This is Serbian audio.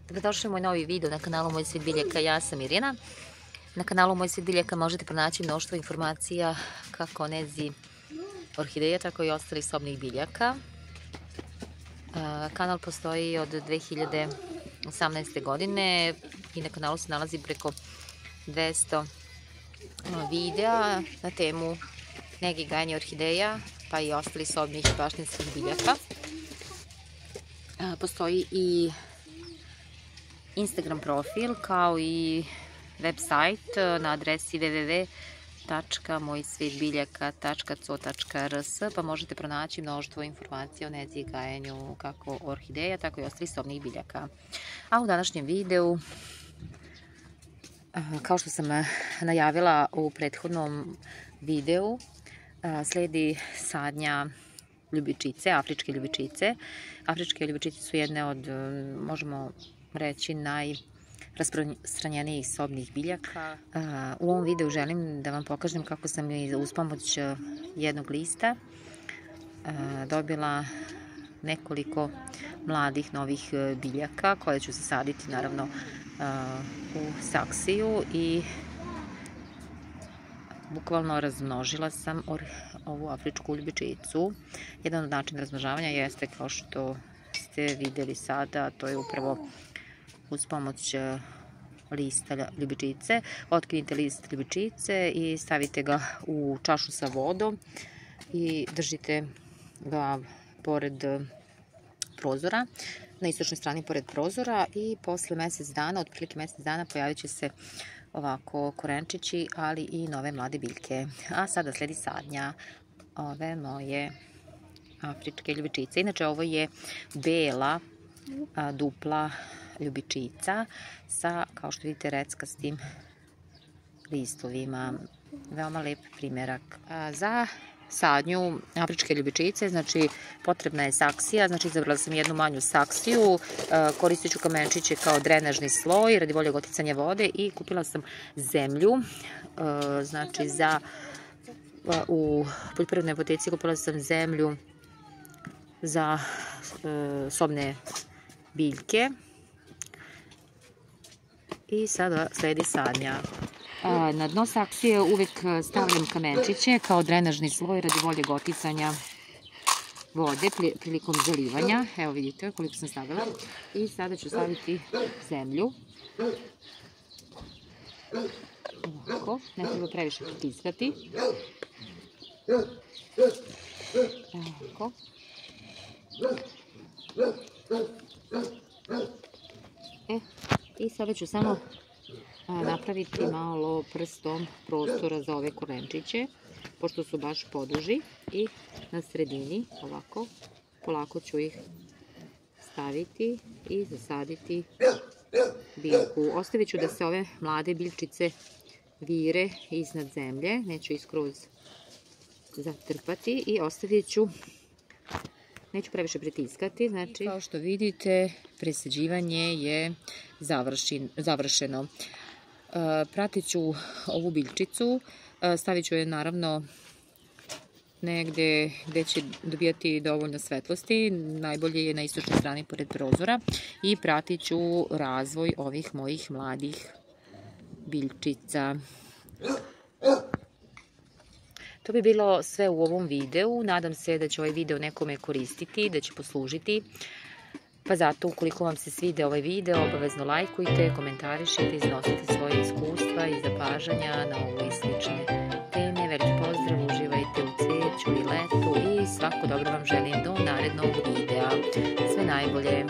Dobrodošli u moj novi video na kanalu Moj svet biljaka, ja sam Irina. Na kanalu Moj svet biljaka možete pronaći mnoštvo informacija kako o nezi orhideja, tako i ostalih sobnih biljaka. Kanal postoji od 2018. godine i na kanalu se nalazi preko 200 videa na temu nege i gajanja orhideja, pa i ostalih sobnih i baštinskih biljaka. Postoji i Instagram profil kao i website na adresi www.mojsvetbiljaka.co.rs, pa možete pronaći mnoštvo informacija o nezi i gajanju kako orhideja, tako i ostalih sobnih biljaka. A u današnjem videu, kao što sam najavila u prethodnom videu, sledi sadnja ljubičice, afričke ljubičice. Afričke ljubičice su jedne od, možemo reći, najrasprostranjenijih sobnih biljaka. U ovom videu želim da vam pokažem kako sam uz pomoć jednog lista dobila nekoliko mladih novih biljaka koje ću zasaditi naravno u saksiju i bukvalno razmnožila sam ovu afričku ljubičicu. Jedan od načina razmnožavanja jeste, kao što ste videli sada, to je upravo uz pomoć lista ljubičice. Otkinite list ljubičice i stavite ga u čašu sa vodom i držite ga pored prozora, na istočnoj strani pored prozora, i posle mesec dana, otprilike mesec dana, pojavit će se ovako korenčići, ali i nove mlade biljke. A sada sledi sadnja ove moje afričke ljubičice. Inače, ovo je bela dupla ljubičica sa, kao što vidite, reckastim listovima. Veoma lep primerak. Za sadnju afričke ljubičice, znači, potrebna je saksija. Znači, izabrala sam jednu manju saksiju, koristit ću kamenčiće kao drenažni sloj radi boljeg oticanja vode i kupila sam zemlju. Znači, u poljoprivrednoj apoteci kupila sam zemlju za sobne biljke. I sada sledi sadnja. Na dno saksije uvek stavljam kamenčiće kao drenažni sloj radi boljeg oticanja vode prilikom zalivanja. Evo vidite koliko sam stavila. I sada ću staviti zemlju. Ovako, ne treba previše pritiskati. Ovako. I sada ću samo napraviti malo prstom prostora za ove korenčiće, pošto su baš poduži, i na sredini ovako polako ću ih staviti i zasaditi biljku. Ostavit ću da se ove mlade biljčice vire iznad zemlje, neću ih skroz zatrpati i ostavit ću, neću previše pritiskati. Znači, kao što vidite, presađivanje je završeno. Pratit ću ovu biljčicu, stavit ću je naravno negde gde će dobijati dovoljno svetlosti, najbolje je na istočnoj strani pored prozora, i pratit ću razvoj ovih mojih mladih biljčica. To bi bilo sve u ovom videu. Nadam se da će ovaj video nekome koristiti, da će poslužiti. Pa zato, ukoliko vam se svide ovaj video, obavezno lajkujte, komentarišite, iznosite svoje iskustva i zapažanja na ovo i slične teme. Veliki pozdrav, uživajte u cveću i letu i svako dobro vam želim do narednog videa. Sve najbolje!